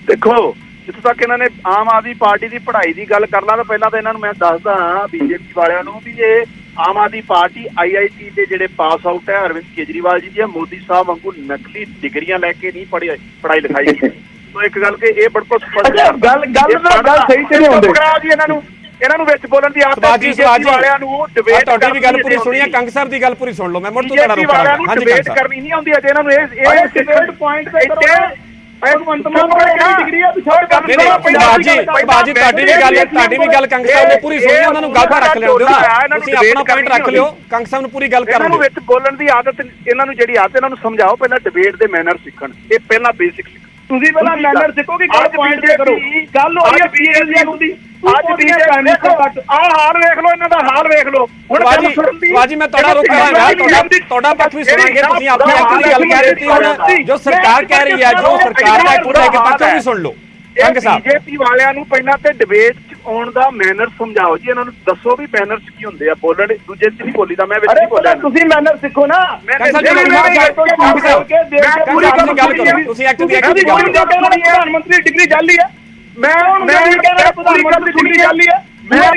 ਦੇਖੋ ਜਿੱਥੋਂ ਤੱਕ ਇਹਨਾਂ ਨੇ ਆਮ ਆਦਮੀ ਪਾਰਟੀ ਦੀ ਪੜ੍ਹਾਈ ਦੀ ਗੱਲ ਕਰ ਲਾਂ ਤਾਂ ਪਹਿਲਾਂ ਤਾਂ ਇਹਨਾਂ ਨੂੰ ਮੈਂ ਦੱਸਦਾ BJP ਵਾਲਿਆਂ ਨੂੰ ਵੀ ਇਹ ਆਮ ਆਦਮੀ ਪਾਰਟੀ IIT ਦੇ ਜਿਹੜੇ ਪਾਸ ਆਊਟ ਹੈ ਅਰਵਿੰਦ ਕੇਜਰੀਵਾਲ ਜੀ ਦੀਆਂ ਮੋਦੀ ਸਾਹਿਬ ਵਾਂਗੂ ਨਕਲੀ ਡਿਗਰੀਆਂ ਲੈ ਕੇ ਨਹੀਂ ਪੜ੍ਹਾਈ ਲਿਖਾਈ ਕੀਤੀ। ਸੋ ਇੱਕ ਗੱਲ ਕਿ ਇਹ ਬਿਲਕੁਲ ਸਪਸ਼ਟ ਗੱਲ ਸਹੀ ਤੇ ਨਹੀਂ ਹੁੰਦੀ ਜੀ। ਇਹਨਾਂ ਨੂੰ ਵਿੱਚ ਬੋਲਣ ਦੀ ਆਦਤ ਹੈ। BJP ਵਾਲਿਆਂ ਨੂੰ ਡਿਬੇਟ ਤੁਹਾਡੀ ਵੀ ਗੱਲ ਪੂਰੀ ਸੁਣੀ ਹੈ, ਕੰਗ ਸਾਹਿਬ ਦੀ ਗੱਲ ਪੂਰੀ ਸੁਣ ਲਓ, ਮੈਂ ਮੁੜ ਤੋਂ ਤੁਹਾਡਾ ਰੁਕ ਕਰਾਂਗਾ। ਹਾਂਜੀ ਡਿਬੇਟ ਕਰਨੀ ਨਹੀਂ ਆਉਂਦੀ ਅਜੇ ਇਹਨਾਂ ਨੂੰ। ਇਹ ਡਿਬੇਟ ਪੁਆਇੰਟ ਤੇ ਬਾਜੀ ਤੁਹਾਡੀ ਵੀ ਗੱਲ ਕੰਗ ਸਾਹਿਬ ਨੇ ਪੂਰੀ ਸੁਣੀ, ਉਹਨਾਂ ਨੂੰ ਗੱਲ ਤਾਂ ਰੱਖ ਲੈਣ ਦਿਓ ਨਾ, ਤੁਸੀਂ ਆਪਣਾ ਪੁਆਇੰਟ ਰੱਖ ਲਿਓ, ਕੰਗ ਸਾਹਿਬ ਨੂੰ ਪੂਰੀ ਗੱਲ ਕਰਨ ਦਿਓ। ਇਹਨਾਂ ਨੂੰ ਵਿੱਚ ਬੋਲਣ ਦੀ ਆਦਤ, ਇਹਨਾਂ ਨੂੰ ਜਿਹੜੀ ਆਦਤ, ਇਹਨਾਂ ਨੂੰ ਸਮਝਾਓ ਪਹਿਲਾਂ ਡਿਬੇਟ ਦੇ ਮੈਨਰ ਸਿੱਖਣ। ਇਹ ਪਹਿਲਾਂ ਬੇਸਿਕ ਤੁਸੀਂ ਪਹਿਲਾਂ ਮੈਨਰ ਸਿੱਖੋ ਕਿ ਗੱਲ ਪੁਆਇੰਟ ਤੇ ਕਰੋ। ਗੱਲ ਹੋ ਰਹੀ ਹੈ PAU ਦੀ, ਅੱਜ ਆਹ ਹਾਲ ਵੇਖ ਲਓ, ਇਹਨਾਂ ਦਾ ਹਾਲ ਵੇਖ ਲਓ। ਬਾਜੀ ਮੈਂ ਤੁਹਾਡਾ ਰੁਕ ਕਰਾਂਗਾ, ਤੁਹਾਡਾ ਪੱਖ ਵੀ ਸੁਣਾਂਗੇ। ਤੁਸੀਂ ਆਪਣੇ ਐਕਟ ਦੀ ਗੱਲ ਕਹਿ ਰਹੇ ਸੀ, ਹੁਣ ਜੋ ਸਰਕਾਰ ਕਹਿ ਰਹੀ ਹੈ, ਜੋ ਸਰਕਾਰ ਦਾ ਐਕਟ ਲੈ ਕੇ ਪੱਖ ਵੀ ਸੁਣ ਲਓ। ਕੰਗ ਸਾਹਿਬ BJP ਵਾਲਿਆਂ ਨੂੰ ਪਹਿਲਾਂ ਤੇ ਡਿਬੇਟ ਚ ਆਉਣ ਦਾ ਮੈਨਰ ਸਮਝਾਓ ਜੀ, ਇਹਨਾਂ ਨੂੰ ਦੱਸੋ ਵੀ ਮੈਨਰਸ ਕੀ ਹੁੰਦੇ ਆ। ਬੋਲਣ ਦੂਜੇ ਚ ਨਹੀਂ ਬੋਲੀ ਦਾ, ਮੈਂ ਵਿੱਚ ਨਹੀਂ ਬੋਲਿਆ। ਤੁਸੀਂ ਮੈਨਰ ਸਿੱਖੋ ਨਾ। ਤੁਸੀਂ ਐਕਟ ਦੀ ਗੱਲ ਪ੍ਰਧਾਨ ਮੰਤਰੀ ਡਿਗਰੀ ਜਾਲੀ ਹੈ। ਮੈਂ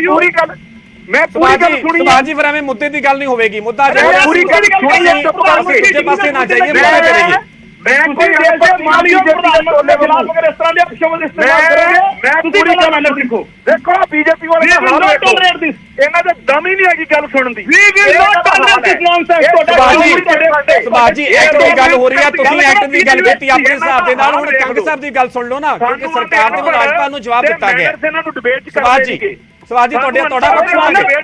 ਪੂਰੀ ਗੱਲ ਸੁਣੀ। ਸੁਭਾਜੀ ਫਿਰ ਐਵੇਂ ਮੁੱਦੇ ਦੀ ਗੱਲ ਨਹੀਂ ਹੋਵੇਗੀ, ਮੁੱਦਾ ਪੂਰੀ ਗੱਲ ਸੁਣੀ, ਦੂਜੇ ਪਾਸੇ ਨਾ ਜਾਈਏ, ਮੁੱਦਾ ਕਰੀਏ। ਮੈਂ ਪੂਰੀ ਗੱਲ ਦੇਖੋ BJP ਵਾਲੇ ਇਹਨਾਂ ਦੇ ਦਮ ਹੀ ਨਹੀਂ ਹੈਗੀ ਗੱਲ ਸੁਣਨ ਦੀ। ਸੁਭਾਜੀ ਐਕਟ ਦੀ ਗੱਲ ਹੋ ਰਹੀ ਹੈ, ਤੁਸੀਂ ਐਕਟ ਦੀ ਗੱਲ ਕੀਤੀ ਆਪਣੇ ਹਿਸਾਬ ਦੇ ਨਾਲ, ਹੁਣ ਕੰਗ ਸਾਹਿਬ ਦੀ ਗੱਲ ਸੁਣ ਲਓ ਨਾ, ਕਿਉਂਕਿ ਸਰਕਾਰ ਦੇ ਵੱਲੋਂ ਰਾਜਪਾਲ ਨੂੰ ਜਵਾਬ ਦਿੱਤਾ ਗਿਆ। ਸੁਭਾਜੀ ਤੁਹਾਡਾ ਪੱਖ ਸੁਣਾਂਗੇ।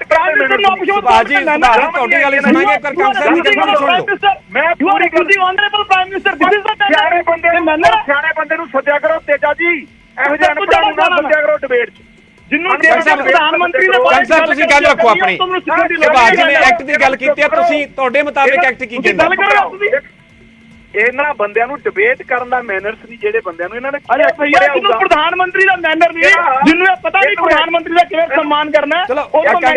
ਸੁਭਾਜੀ ਤੁਹਾਡੀ ਗੱਲ ਸੁਣਾਂਗੇ, ਪਰ ਕੰਗ ਸਾਹਿਬ ਦੀ ਗੱਲ ਸੁਣ ਲਓ। ਮੈਂ ਪੂਰੀ ਗੱਲ ਆਨਰੇਬਲ ਪ੍ਰਾਈਮ ਮਿਨਿਸਟਰ ਸਿਆਣੇ ਬੰਦੇ ਨੂੰ ਸੱਦਿਆ ਕਰੋ ਤੇਜਾ ਜੀ, ਇਹੋ ਜਿਹੇ ਅਨਪੜ੍ਹਾਂ ਨੂੰ ਨਾ ਸੱਦਿਆ ਕਰੋ ਡਿਬੇਟ 'ਚ। ਪ੍ਰਧਾਨ ਮੰਤਰੀ ਨੇ ਕੰਗ ਸਾਹਿਬ ਤੁਸੀਂ ਗੱਲ ਰੱਖੋ ਆਪਣੀ। ਸੁਭਾਜੀ ਨੇ ਐਕਟ ਦੀ ਗੱਲ ਕੀਤੀ ਹੈ, ਤੁਸੀਂ ਤੁਹਾਡੇ ਮੁਤਾਬਿਕ ਐਕਟ ਕੀ ਕਹਿੰਦਾ? ਇਹਨਾਂ ਬੰਦਿਆਂ ਨੂੰ ਡਿਬੇਟ ਕਰਨ ਦਾ ਮੈਨਰਸ ਨਹੀਂ, ਜਿਹੜੇ ਬੰਦਿਆਂ ਨੂੰ ਇਹਨਾਂ ਨੇ ਅਰੇ ਭਈਆ ਜਿਹਨੂੰ ਪ੍ਰਧਾਨ ਮੰਤਰੀ ਦਾ ਮੈਨਰ ਨਹੀਂ, ਜਿਹਨੂੰ ਇਹ ਪਤਾ ਨਹੀਂ ਪ੍ਰਧਾਨ ਮੰਤਰੀ ਦਾ ਕਿਵੇਂ ਸਨਮਾਨ ਕਰਨਾ, ਚਲੋ ਉਹ ਤਾਂ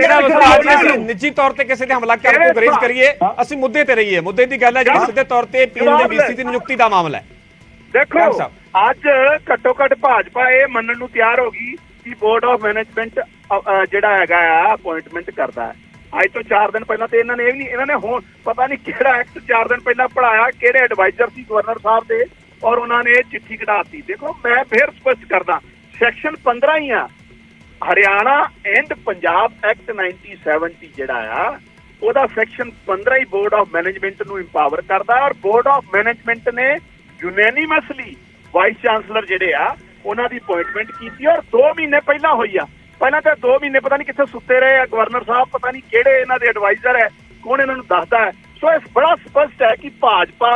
ਅਸੀਂ ਨਿੱਜੀ ਤੌਰ ਤੇ ਕਿਸੇ ਤੇ ਹਮਲਾ ਕਰਨ ਤੋਂ ਗਰੇਜ਼ ਕਰੀਏ, ਅਸੀਂ ਮੁੱਦੇ ਤੇ ਰਹੀਏ। ਮੁੱਦੇ ਦੀ ਗੱਲ ਹੈ ਜਿਹੜੀ ਸਿੱਧੇ ਤੌਰ ਤੇ ਪੀਐਨਬੀਸੀ ਦੀ ਨਿਯੁਕਤੀ ਦਾ ਮਾਮਲਾ ਹੈ। ਦੇਖੋ ਅੱਜ ਘੱਟੋ ਘੱਟ ਭਾਜਪਾ ਇਹ ਮੰਨਣ ਨੂੰ ਤਿਆਰ ਹੋ ਗਈ ਕਿ ਬੋਰਡ ਆਫ ਮੈਨੇਜਮੈਂਟ ਜਿਹੜਾ ਹੈਗਾ ਆ ਅਪਾਇੰਟਮੈਂਟ ਕਰਦਾ ਹੈ। ਅੱਜ ਤੋਂ 4 ਦਿਨ ਪਹਿਲਾਂ ਤੇ ਇਹਨਾਂ ਨੇ ਇਹ ਵੀ ਨਹੀਂ, ਇਹਨਾਂ ਨੇ ਹੁਣ ਪਤਾ ਨਹੀਂ ਕਿਹੜਾ ਐਕਟ 4 ਦਿਨ ਪਹਿਲਾਂ ਪੜਾਇਆ, ਕਿਹੜੇ ਐਡਵਾਈਜ਼ਰ ਸੀ ਗਵਰਨਰ ਸਾਹਿਬ ਦੇ, ਔਰ ਉਹਨਾਂ ਨੇ ਇਹ ਚਿੱਠੀ ਕਢਾਤੀ। ਦੇਖੋ ਮੈਂ ਫੇਰ ਸਪਸ਼ਟ ਕਰਦਾ, ਸੈਕਸ਼ਨ 15 ਹੀ ਆ ਹਰਿਆਣਾ ਐਂਡ ਪੰਜਾਬ ਐਕਟ 1970 ਜਿਹੜਾ ਆ, ਉਹਦਾ section 15 he board of management ਨੂੰ ਇੰਪਾਵਰ ਕਰਦਾ, ਔਰ ਬੋਰਡ ਆਫ ਮੈਨੇਜਮੈਂਟ ਨੇ ਯੂਨੈਨਿਮਸਲੀ ਵਾਈਸ ਚਾਂਸਲਰ ਜਿਹੜੇ ਆ ਉਹਨਾਂ ਦੀ ਅਪਾਇੰਟਮੈਂਟ ਕੀਤੀ, ਔਰ 2 ਮਹੀਨੇ ਪਹਿਲਾਂ ਹੋਈ ਆ। ਪਹਿਲਾਂ ਤਾਂ 2 ਮਹੀਨੇ ਪਤਾ ਨਹੀਂ ਕਿੱਥੇ ਸੁੱਤੇ ਰਹੇ ਆ ਗਵਰਨਰ ਸਾਹਿਬ, ਪਤਾ ਨਹੀਂ ਕਿਹੜੇ ਇਹਨਾਂ ਦੇ ਐਡਵਾਈਜ਼ਰ ਹੈ, ਕੌਣ ਇਹਨਾਂ ਨੂੰ ਦੱਸਦਾ ਹੈ। ਸੋ ਇਹ ਬੜਾ ਸਪਸ਼ਟ ਹੈ ਕਿ ਭਾਜਪਾ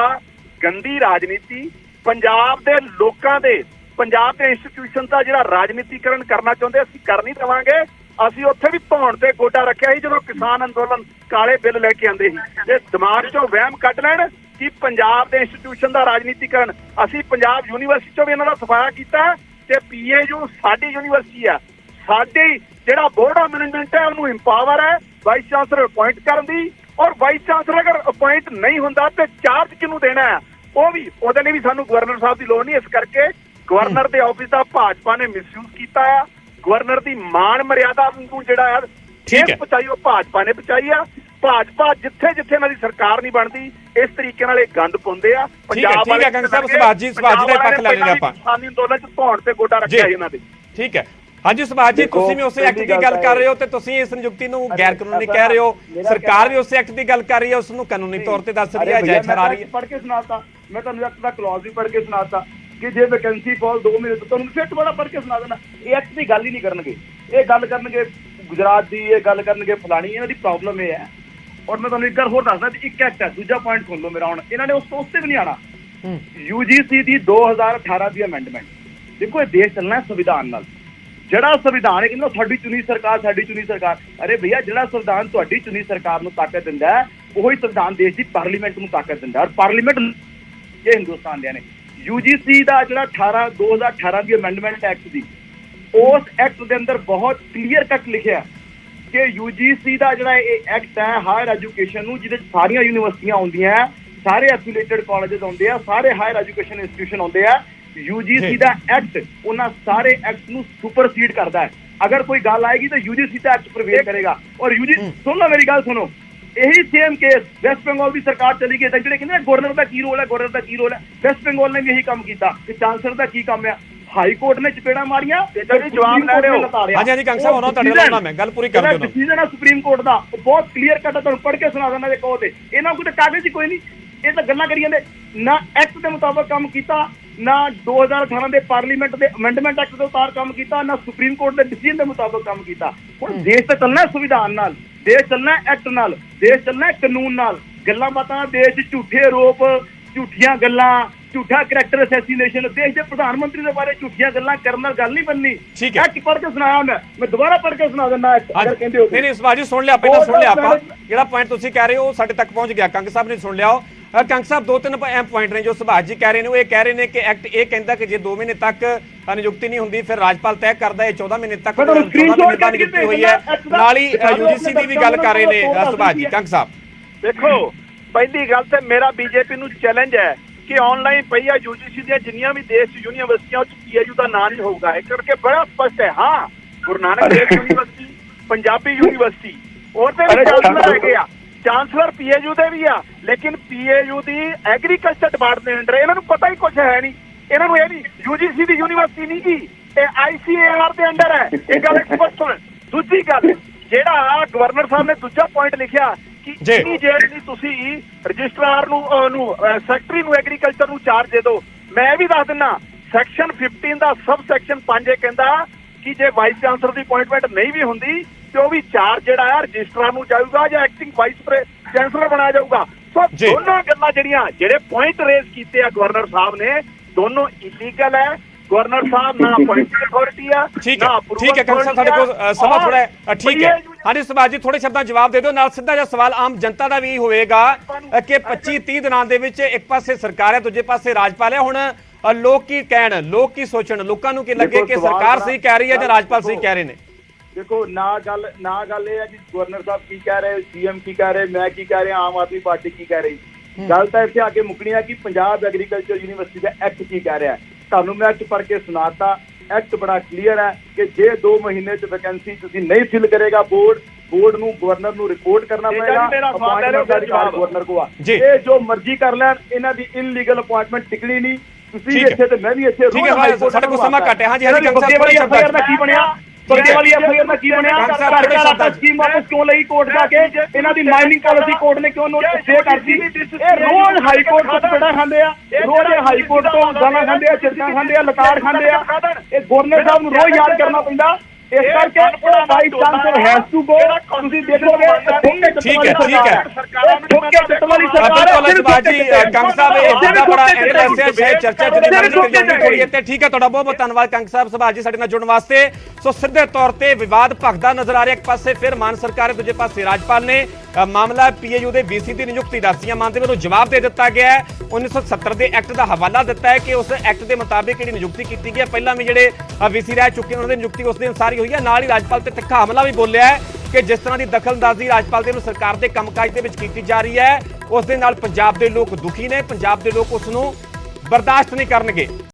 ਗੰਦੀ ਰਾਜਨੀਤੀ ਪੰਜਾਬ ਦੇ ਲੋਕਾਂ ਦੇ, ਪੰਜਾਬ ਦੇ ਇੰਸਟੀਟਿਊਸ਼ਨ ਦਾ ਜਿਹੜਾ ਰਾਜਨੀਤੀਕਰਨ ਕਰਨਾ ਚਾਹੁੰਦੇ, ਅਸੀਂ ਕਰ ਨਹੀਂ ਦੇਵਾਂਗੇ। ਅਸੀਂ ਉੱਥੇ ਵੀ ਧੌਣ ਤੇ ਗੋਡਾ ਰੱਖਿਆ ਸੀ ਜਦੋਂ ਕਿਸਾਨ ਅੰਦੋਲਨ ਕਾਲੇ ਬਿੱਲ ਲੈ ਕੇ ਆਂਦੇ ਸੀ, ਤੇ ਦਿਮਾਗ ਚੋਂ ਵਹਿਮ ਕੱਢ ਲੈਣ ਕਿ ਪੰਜਾਬ ਦੇ ਇੰਸਟੀਟਿਊਸ਼ਨ ਦਾ ਰਾਜਨੀਤੀਕਰਨ। ਅਸੀਂ ਪੰਜਾਬ ਯੂਨੀਵਰਸਿਟੀ ਚੋਂ ਵੀ ਇਹਨਾਂ ਦਾ ਸਫਾਇਆ ਕੀਤਾ, ਤੇ ਪੀਏਯੂ ਸਾਡੀ ਯੂਨੀਵਰਸਿਟੀ ਆ, ਸਾਡੇ ਜਿਹੜਾ ਬੋਰਡ ਆਫ ਮੈਨੇਜਮੈਂਟ ਹੈ ਉਹਨੂੰ ਇੰਪਾਵਰ ਹੈ ਵਾਈਸ ਚਾਂਸਲਰ ਅਪਾਇੰਟ ਕਰਨ ਦੀ, ਔਰ ਵਾਈਸ ਚਾਂਸਲਰ ਅਗਰ ਅਪਾਇੰਟ ਨਹੀਂ ਹੁੰਦਾ ਤੇ ਚਾਰਜ ਕਿਹਨੂੰ ਦੇਣਾ ਹੈ, ਉਹ ਵੀ ਉਹਦੇ ਲਈ ਵੀ ਸਾਨੂੰ ਗਵਰਨਰ ਸਾਹਿਬ ਦੀ ਲੋੜ ਨਹੀਂ। ਇਸ ਕਰਕੇ ਗਵਰਨਰ ਦੇ ਆਫਿਸ ਦਾ ਭਾਜਪਾ ਨੇ ਮਿਸਯੂਜ਼ ਕੀਤਾ ਆ, ਗਵਰਨਰ ਦੀ ਮਾਣ ਮਰਿਆਦਾ ਨੂੰ ਜਿਹੜਾ ਹੈ ਠੇਸ ਪਹੁੰਚਾਈ ਉਹ ਭਾਜਪਾ ਨੇ ਪਹੁੰਚਾਈ ਆ। ਭਾਜਪਾ ਜਿੱਥੇ ਜਿੱਥੇ ਇਹਨਾਂ ਦੀ ਸਰਕਾਰ ਨਹੀਂ ਬਣਦੀ ਇਸ ਤਰੀਕੇ ਨਾਲ ਇਹ ਗੰਦ ਪਾਉਂਦੇ ਆ। ਪੰਜਾਬ ਵਾਲੇ ਕੰਗ ਸਾਹਿਬ ਸੁਭਾਸ਼ ਜੀ ਦਾ ਪੱਖ ਲੈ ਲੈਣੇ ਆਪਾਂ, ਕਿਸਾਨੀ ਅੰਦੋਲਨ ਚ ਧੌਣ ਤੇ ਗੋਡਾ ਰੱਖਿਆ ਇਹਨਾਂ ਦੇ। ਠੀਕ ਹੈ, ਹਾਂਜੀ ਸੁਭਾਸ਼ ਜੀ, ਤੁਸੀਂ ਵੀ ਉਸੇ ਐਕਟ ਦੀ ਗੱਲ ਕਰ ਰਹੇ ਹੋ ਤੇ ਤੁਸੀਂ ਇਸ ਨਿਯੁਕਤੀ ਨੂੰ ਗੈਰ ਕਾਨੂੰਨੀ ਕਹਿ ਰਹੇ ਹੋ, ਸਰਕਾਰ ਵੀ ਉਸੇ ਐਕਟ ਦੀ ਗੱਲ ਕਰ ਰਹੀ ਹੈ, ਉਸ ਨੂੰ ਕਾਨੂੰਨੀ ਤੌਰ ਤੇ ਦੱਸ ਰਹੀ ਹੈ, ਜਾਇਜ਼ ਠਹਿਰਾ ਰਹੀ ਹੈ। ਪੜ੍ਹ ਕੇ ਸੁਣਾਤਾ ਮੈਂ ਤੁਹਾਨੂੰ, ਐਕਟ ਦਾ ਕਲੌਜ਼ ਵੀ ਪੜ੍ਹ ਕੇ ਸੁਣਾਤਾ ਕਿ ਜੇ ਵੈਕੈਂਸੀ ਫਾਲ 2 ਮਹੀਨੇ ਤੋਂ, ਤੁਹਾਨੂੰ ਫਿੱਟ ਬੜਾ ਪੜ੍ਹ ਕੇ ਸੁਣਾ ਦੇਣਾ। ਇਹ ਐਕਟ ਦੀ ਗੱਲ ਹੀ ਨਹੀਂ ਕਰਨਗੇ, ਇਹ ਗੱਲ ਕਰਨਗੇ ਗੁਜਰਾਤ ਦੀ, ਇਹ ਗੱਲ ਕਰਨਗੇ ਫਲਾਣੀ। ਇਹਨਾਂ ਦੀ ਪ੍ਰੋਬਲਮ ਇਹ ਹੈ, ਔਰ ਮੈਂ ਤੁਹਾਨੂੰ ਇੱਕ ਗੱਲ ਹੋਰ ਦੱਸਦਾ, ਇੱਕ ਐਕਟ ਹੈ, ਦੂਜਾ ਪੁਆਇੰਟ ਸੁਣ ਲਓ ਮੇਰਾ ਹੁਣ, ਇਹਨਾਂ ਨੇ ਉਸ ਤੇ ਵੀ ਨਹੀਂ ਆਣਾ। UGC ਦੀ 2018 ਦੀ ਅਮੈਂਡਮੈਂਟ, ਦੇਖੋ ਇਹ ਦੇਸ਼ ਚੱਲਣਾ ਸੰਵਿਧਾਨ ਨਾਲ, ਜਿਹੜਾ ਸੰਵਿਧਾਨ ਹੈ ਕਹਿੰਦਾ ਸਾਡੀ ਚੁਣੀ ਸਰਕਾਰ, ਸਾਡੀ ਚੁਣੀ ਸਰਕਾਰ। ਅਰੇ ਭਈਆ ਜਿਹੜਾ ਸੰਵਿਧਾਨ ਤੁਹਾਡੀ ਚੁਣੀ ਸਰਕਾਰ ਨੂੰ ਤਾਕਤ ਦਿੰਦਾ ਹੈ, ਉਹੀ ਸੰਵਿਧਾਨ ਦੇਸ਼ ਦੀ ਪਾਰਲੀਮੈਂਟ ਨੂੰ ਤਾਕਤ ਦਿੰਦਾ, ਔਰ ਪਾਰਲੀਮੈਂਟ ਇਹ ਹਿੰਦੁਸਤਾਨ ਦੇ ਨੇ। UGC ਦਾ ਜਿਹੜਾ 2018 ਦੀ ਅਮੈਂਡਮੈਂਟ ਐਕਟ ਦੀ, ਉਸ ਐਕਟ ਦੇ ਅੰਦਰ ਬਹੁਤ ਕਲੀਅਰ ਕੱਟ ਲਿਖਿਆ ਕਿ UGC ਦਾ ਜਿਹੜਾ ਇਹ ਐਕਟ ਹੈ ਹਾਇਰ ਐਜੂਕੇਸ਼ਨ ਨੂੰ, ਜਿਹਦੇ 'ਚ ਸਾਰੀਆਂ ਯੂਨੀਵਰਸਿਟੀਆਂ ਆਉਂਦੀਆਂ, ਸਾਰੇ ਐਫੀਲੀਏਟਡ ਕਾਲਜਸ ਆਉਂਦੇ ਆ, ਸਾਰੇ ਹਾਇਰ ਐਜੂਕੇਸ਼ਨ ਇੰਸਟੀਟਿਊਸ਼ਨ ਆਉਂਦੇ ਆ। UGC ਦਾ ਐਕਟ ਉਹਨਾਂ ਸਾਰੇ ਐਕਟ ਨੂੰ ਸੁਪਰਸੀਡ ਕਰਦਾ ਹੈ। ਅਗਰ ਕੋਈ ਗੱਲ ਆਏਗੀ ਤਾਂ UGC ਦਾ ਐਕਟ ਪ੍ਰਵੇਸ਼ ਕਰੇਗਾ। ਔਰ UGC ਸੁਣ ਲਓ ਮੇਰੀ ਗੱਲ ਸੁਣੋ, ਇਹੀ ਸੇਮ ਕੇਸ ਵੈਸਟ ਬੰਗਾਲ ਦੀ ਸਰਕਾਰ ਚਲੀ ਗਈ ਤਾਂ ਜਿਹੜੇ ਕਹਿੰਦੇ ਗਵਰਨਰ ਦਾ ਕੀ ਰੋਲ ਹੈ, ਗਵਰਨਰ ਦਾ ਕੀ ਰੋਲ ਹੈ, ਵੈਸਟ ਬੰਗਾਲ ਨੇ ਵੀ ਇਹੀ ਕੰਮ ਕੀਤਾ ਕਿ ਚਾਂਸਲਰ ਦਾ ਕੀ ਕੰਮ ਹੈ। ਹਾਈ ਕੋਰਟ ਨੇ ਚਪੇੜਾ ਮਾਰੀਆਂ ਤੇ ਜਵਾਬ ਲੈ ਰਹੇ ਹੋ। ਹਾਂਜੀ ਹਾਂਜੀ ਕੰਗ ਸਾਹਿਬ, ਉਹਨਾਂ ਤੁਹਾਡੇ ਨਾਲ ਆਉਣਾ ਮੈਂ ਗੱਲ ਪੂਰੀ ਕਰ ਦਿਓ। ਡਿਸੀਜਨ ਹੈ ਸੁਪਰੀਮ ਕੋਰਟ ਦਾ, ਉਹ ਬਹੁਤ ਕਲੀਅਰ ਕੱਟ, ਤੁਹਾਨੂੰ ਪੜ੍ਹ ਕੇ ਸੁਣਾ ਦਿੰਦਾ ਜੇ ਕਹੋ ਤੇ। ਇਹਨਾਂ ਕੋਲ ਤਾਂ ਕਾਗਜ਼ ਹੀ ਕੋਈ ਨਹੀਂ, ਇਹ ਤਾਂ ਗੱਲਾਂ ਕਰੀ ਜਾਂਦੇ, ਨਾ ਐਕਟ ਦੇ ਮੁਤਾਬਕ ਕੰਮ ਕੀਤਾ, ਨਾ 2018 ਦੇ ਪਾਰਲੀਮੈਂਟ ਦੇ ਅਮੈਂਡਮੈਂਟ ਐਕਟ ਦੇ ਉਤਾਰ ਕੰਮ ਕੀਤਾ, ਨਾ ਸੁਪਰੀਮ ਕੋਰਟ ਦੇ ਡਿਸੀਜਨ ਦੇ ਮੁਤਾਬਕ ਕੰਮ ਕੀਤਾ। ਹੁਣ ਦੇਸ਼ ਤਾਂ ਚੱਲਣਾ ਸੰਵਿਧਾਨ ਨਾਲ, ਦੇਸ਼ ਚੱਲਣਾ ਐਕਟ ਨਾਲ, ਦੇਸ਼ ਚੱਲਣਾ ਕਾਨੂੰਨ ਨਾਲ। ਗੱਲਾਂ ਬਾਤਾਂ ਦੇਸ਼ 'ਚ ਝੂਠੇ ਆਰੋਪ, ਝੂਠੀਆਂ ਗੱਲਾਂ, ਝੂਠਾ ਕਰੈਕਟਰ ਅਸੈਸੀਨੇਸ਼ਨ, ਦੇਸ਼ ਦੇ ਪ੍ਰਧਾਨ ਮੰਤਰੀ ਦੇ ਬਾਰੇ ਝੂਠੀਆਂ ਗੱਲਾਂ ਕਰਨ ਨਾਲ ਗੱਲ ਨਹੀਂ ਬਣਨੀ। ਐਕਟ ਪੜ੍ਹ ਕੇ ਸੁਣਾਇਆ ਮੈਂ ਦੁਬਾਰਾ ਪੜ੍ਹ ਕੇ ਸੁਣਾ ਦਿੰਦਾ ਅਗਰ ਕਹਿੰਦੇ ਹੋ। ਨਹੀਂ ਸੁਭਾਸ਼ ਜੀ ਸੁਣ ਲਿਆ, ਪਹਿਲਾਂ ਸੁਣ ਲਿਆ ਆਪਾਂ, ਜਿਹੜਾ ਪੁਆਇੰਟ ਤੁਸੀਂ ਕਹਿ ਰਹੇ ਹੋ ਸਾਡੇ ਤੱਕ ਪਹੁੰਚ ਗਿਆ, ਕੰਗ ਸਾਹਿਬ ਨੇ ਸੁਣ ਲਿਆ। ਕੰਗ ਸਾਹਿਬ 2-3 ਅਹਿਮ ਪੁਆਇੰਟ ਨੇ ਜੋ ਸੁਭਾਸ਼ ਜੀ ਕਹਿ ਰਹੇ ਨੇ। ਉਹ ਇਹ ਕਹਿ ਰਹੇ ਨੇ ਕਿ ਐਕਟ ਇਹ ਕਹਿੰਦਾ ਕਿ ਜੇ 2 ਮਹੀਨੇ ਤੱਕ ਨਿਯੁਕਤੀ ਨਹੀਂ ਹੁੰਦੀ ਫਿਰ ਰਾਜਪਾਲ ਤੈਅ ਕਰਦਾ ਹੈ 14 ਮਹੀਨੇ ਤੱਕ ਨਿਯੁਕਤੀ ਹੋਈ ਹੈ। ਨਾਲ ਹੀ UGC ਦੀ ਵੀ ਗੱਲ ਕਰ ਰਹੇ ਨੇ ਸੁਭਾਸ਼ ਜੀ। ਕੰਗ ਸਾਹਿਬ ਦੇਖੋ, ਪਹਿਲੀ ਗੱਲ ਤੇ ਮੇਰਾ BJP ਨੂੰ ਚੈਲੰਜ ਹੈ ਕਿ ਆਨਲਾਈਨ ਪਈ ਆ UGC ਦੀਆਂ ਜਿੰਨੀਆਂ ਵੀ ਦੇਸ਼ 'ਚ ਯੂਨੀਵਰਸਿਟੀਆਂ ਉਸ PAU ਦਾ ਨਾਂ ਨਹੀਂ ਹੋਊਗਾ। ਇਹ ਕਰਕੇ ਬੜਾ ਸਪਸ਼ਟ ਹੈ। ਹਾਂ, ਗੁਰੂ ਨਾਨਕ ਦੇਵ ਯੂਨੀਵਰਸਿਟੀ, ਪੰਜਾਬੀ ਯੂਨੀਵਰਸਿਟੀ, ਉਹਦੇ ਵੀ ਚਾਂਸਲਰ ਹੈਗੇ ਆ, ਚਾਂਸਲਰ PAU ਦੇ ਵੀ ਆ, ਲੇਕਿਨ PAU ਦੀ ਐਗਰੀਕਲਚਰ ਡਿਪਾਰਟਮੈਂਟ ਅੰਡਰ, ਇਹਨਾਂ ਨੂੰ ਪਤਾ ਹੀ ਕੁਝ ਹੈ ਨਹੀਂ। ਇਹਨਾਂ ਨੂੰ ਇਹ ਨਹੀਂ UGC ਦੀ ਯੂਨੀਵਰਸਿਟੀ ਨਹੀਂ ਗੀ, ਇਹ ICAR ਦੇ ਅੰਡਰ ਹੈ। ਇਹ ਗੱਲ ਸਪਸ਼ਟ ਹੋਣ। ਦੂਜੀ ਗੱਲ, ਜਿਹੜਾ ਗਵਰਨਰ ਸਾਹਿਬ ਨੇ ਦੂਜਾ ਪੁਆਇੰਟ ਲਿਖਿਆ ਕਿ ਇਮੀਡੀਏਟਲੀ ਤੁਸੀਂ ਰਜਿਸਟਰਾਰ ਨੂੰ ਸੈਕਟਰੀ ਨੂੰ ਐਗਰੀਕਲਚਰ ਨੂੰ ਚਾਰਜ ਦੇ ਦਿਓ। ਮੈਂ ਵੀ ਦੱਸ ਦਿੰਦਾ, ਸੈਕਸ਼ਨ 15 ਦਾ ਸਬ ਸੈਕਸ਼ਨ 5 ਇਹ ਕਹਿੰਦਾ ਕਿ ਜੇ ਵਾਈਸ ਚਾਂਸਲਰ ਦੀ ਅਪਾਇੰਟਮੈਂਟ ਨਹੀਂ ਵੀ ਹੁੰਦੀ ਤੇ ਉਹ ਵੀ ਚਾਰਜ ਜਿਹੜਾ ਹੈ ਰਜਿਸਟਰਾਰ ਨੂੰ ਜਾਊਗਾ ਜਾਂ ਐਕਟਿੰਗ ਵਾਈਸ ਚਾਂਸਲਰ ਬਣਾਇਆ ਜਾਊਗਾ। ਸੋ ਦੋਨੋਂ ਗੱਲਾਂ ਜਿਹੜੇ ਪੁਆਇੰਟ ਰੇਜ਼ ਕੀਤੇ ਆ ਗਵਰਨਰ ਸਾਹਿਬ ਨੇ, ਦੋਨੋਂ ਇਲੀਗਲ ਹੈ, ਗਵਰਨਰ ਸਾਹਿਬ ਨਾ appointed authority ਆ ਠੀਕ ਨਾ ਹੈ approval ਠੀਕ ਹੈ ਕੰਗ ਸਾਹਿਬ ਸਾਡੇ ਕੋਲ authority ਆ। ਸਮਾਂ ਥੋੜਾ ਠੀਕ ਹੈ ਭਈਆ ਹਾਂਜੀ ਸੁਭਾਸ਼ ਜੀ ਥੋੜੇ ਸ਼ਬਦਾਂ 'ਚ ਜਵਾਬ ਦੇ ਦਿਓ ਨਾਲ ਸਿੱਧਾ ਜਿਹਾ ਸਵਾਲ ਆਮ ਜਨਤਾ ਦਾ ਵੀ ਹੋਵੇਗਾ ਕਿ 25-30 ਦਿਨਾਂ ਦੇ ਵਿੱਚ ਇੱਕ ਪਾਸੇ ਸਰਕਾਰ ਹੈ ਦੂਜੇ ਪਾਸੇ ਰਾਜਪਾਲ ਹੈ ਹੁਣ ਲੋਕ ਕੀ ਕਹਿਣ ਲੋਕ ਕੀ ਸੋਚਣ ਲੋਕਾਂ ਨੂੰ ਕੀ ਲੱਗੇ ਕਿ ਦੇਖੋ, ਸਰਕਾਰ ਸਵਾਲ ਸਹੀ ਕਹਿ ਰਹੀ ਹੈ ਜਾਂ ਰਾਜਪਾਲ ਸਹੀ ਦੇਖੋ, ਕਹਿ ਰਹੇ ਨੇ ਦੇਖੋ ਨਾ ਗੱਲ ਇਹ ਹੈ ਕਿ ਗਵਰਨਰ ਸਾਹਿਬ ਕੀ ਕਹਿ ਰਹੇ ਸੀਐਮ ਕੀ ਕਹਿ ਰਹੇ ਮੈਂ ਕੀ ਕਹਿ ਰਿਹਾ ਆਮ ਆਦਮੀ ਪਾਰਟੀ ਕੀ ਕਹਿ ਰਹੀ ਗੱਲ ਤਾਂ ਇੱਥੇ ਆ ਕੇ ਮੁੱਕਣੀ ਹੈ ਕਿ ਪੰਜਾਬ ਐਗਰੀਕਲਚਰ ਯੂਨੀਵਰਸਿਟੀ ਦਾ ਐਕਟ ਕੀ ਕਹਿ ਰਿਹਾ ਤੁਹਾਨੂੰ ਮੈਂ ਐਕਟ ਪੜ੍ਹ ਕੇ ਸੁਣਾਤਾ ਐਕਟ ਬੜਾ ਕਲੀਅਰ ਹੈ ਕਿ ਜੇ 2 ਮਹੀਨੇ 'ਚ ਵੈਕੈਂਸੀ ਤੁਸੀਂ ਨਹੀਂ ਫਿਲ ਕਰੇਗਾ ਬੋਰਡ ਨੂੰ ਗਵਰਨਰ ਨੂੰ ਰਿਪੋਰਟ ਕਰਨਾ ਪਏਗਾ ਅਪਾਇੰਟਮੈਂਟ ਦਾ ਅਧਿਕਾਰ ਗਵਰਨਰ ਕੋ ਆ ਜੀ। ਇਹ ਜੋ ਮਰਜ਼ੀ ਕਰ ਲੈਣ ਇਹਨਾਂ ਦੀ ਇਲੀਗਲ ਅਪਾਇੰਟਮੈਂਟ ਟਿਕਣੀ ਨਹੀਂ ਤੁਸੀਂ ਠੀਕ ਹੈ। ਇੱਥੇ ਤੇ ਮੈਂ ਵੀ ਇੱਥੇ ਠੀਕ ਹੈ, ਰੋਜ਼ ਹਾਈ ਕੋਰਟ ਸਾਡੇ ਕੋਲ ਨੂੰ ਸਮਾਂ ਆਉਂਦਾ। ਘੱਟ ਹੈ। ਹਾਂਜੀ, ਹਾਂਜੀ, ਇਹਨਾਂ ਦੀ ਕੰਗ ਸਾਹਿਬ, ਬੱਗੇ ਵਾਲੀ ਥੋੜ੍ਹੇ FIR ਦਾ ਕੀ ਬਣਿਆ ਬੱਗੇ ਵਾਲੀ FIR ਦਾ ਕੀ ਬਣਿਆ ਕੰਗ ਸਾਹਿਬ, ਘਰ ਥੋੜ੍ਹੇ ਘਰ ਸ਼ਬਦਾਂ ਦਾ ਸਕੀਮ ਵਾਪਸ ਕਿਉਂ ਲਈ ਕੋਰਟ ਜਾ ਕੇ ਇਹਨਾਂ ਦੀ ਮਾਈਨਿੰਗ ਪਾਲਿਸੀ ਕੋਰਟ ਨੇ ਕਿਉਂ ਸਟੇ ਕਰਤੀ ਇਹ ਰੋਜ਼ ਹਾਈ ਕੋਰਟ ਤੋਂ ਚਪੇੜਾ ਖਾਂਦੇ ਆ ਰੋਜ਼ ਇਹ ਹਾਈ ਕੋਰਟ ਤੋਂ ਗਾਲਾਂ ਖਾਂਦੇ ਆ ਚਿਰਕਾਂ ਖਾਂਦੇ ਆ ਲਤਾੜ ਖਾਂਦੇ ਆ ਇਹ ਗਵਰਨਰ ਸਾਹਿਬ ਨੂੰ ਰੋਜ਼ ਯਾਦ ਕਰਨਾ ਪੈਂਦਾ ਇਸ ਕਰਕੇ ਉਹ vice chancellor has to go ਤੁਸੀਂ ਦੇਖੋਗੇ ਠੀਕ ਹੈ, ਠੀਕ ਹੈ। ਠੋਕੇ ਚੱਟ ਵਾਲੀ ਸਰਕਾਰ ਬਿਲਕੁਲ ਸੁਭਾਸ਼ ਜੀ ਕੰਗ ਸਾਹਿਬ ਇਹ ਜਿੱਦਾਂ ਬੜਾ ਇੰਟਰਸਟ ਹੈ ਸ਼ਾਇਦ ਚਰਚਾ ਜਿਹੜੀ ਮਰਜ਼ੀ ਕਰੀ ਥੋੜੀ ਇੱਥੇ ਠੀਕ ਹੈ ਤੁਹਾਡਾ ਬਹੁਤ ਬਹੁਤ ਧੰਨਵਾਦ ਕੰਗ ਸਾਹਿਬ ਸੁਭਾਸ਼ ਜੀ ਸਾਡੇ ਨਾਲ ਜੁੜਨ ਵਾਸਤੇ ਸੋ ਸਿੱਧੇ ਤੌਰ ਤੇ ਵਿਵਾਦ ਭਖਦਾ ਨਜ਼ਰ ਆ ਰਿਹਾ ਇੱਕ ਪਾਸੇ ਫਿਰ ਮਾਨ ਸਰਕਾਰ ਦੂਜੇ ਪਾਸੇ ਰਾਜਪਾਲ ਨੇ ਮਾਮਲਾ ਪੀਏਯੂ ਦੇ ਵੀਸੀ ਦੀ ਨਿਯੁਕਤੀ ਦਾ ਸੀਐਮ ਮਾਨ ਦੇ ਵੱਲੋਂ ਜਵਾਬ ਦੇ ਦਿੱਤਾ ਗਿਆ ਹੈ 1970 ਦੇ ਐਕਟ ਦਾ ਹਵਾਲਾ ਦਿੱਤਾ ਹੈ ਕਿ ਉਸ ਐਕਟ ਦੇ ਮੁਤਾਬਿਕ ਜਿਹੜੀ ਨਿਯੁਕਤੀ ਕੀਤੀ ਗਈ ਹੈ ਪਹਿਲਾਂ ਵੀ ਜਿਹੜੇ ਵੀਸੀ ਰਹਿ ਚੁੱਕੇ ਉਹਨਾਂ ਦੀ ਨਿਯੁਕਤੀ ਉਸ ਦੇ ਅਨੁਸਾਰ ਹੀ ਹੋਈ ਹੈ ਨਾਲ ਹੀ ਰਾਜਪਾਲ ਤੇ ਤਿੱਖਾ ਹਮਲਾ ਵੀ ਬੋਲਿਆ ਹੈ ਕਿ ਜਿਸ ਤਰ੍ਹਾਂ ਦੀ ਦਖਲਅੰਦਾਜ਼ੀ ਰਾਜਪਾਲ ਦੇ ਨੂੰ ਸਰਕਾਰ ਦੇ ਕੰਮਕਾਜ ਦੇ ਵਿੱਚ ਕੀਤੀ ਜਾ ਰਹੀ ਹੈ ਉਸ ਦੇ ਨਾਲ ਪੰਜਾਬ ਦੇ ਲੋਕ ਦੁਖੀ ਨੇ ਪੰਜਾਬ ਦੇ ਲੋਕ ਉਸ ਨੂੰ ਬਰਦਾਸ਼ਤ ਨਹੀਂ ਕਰਨਗੇ।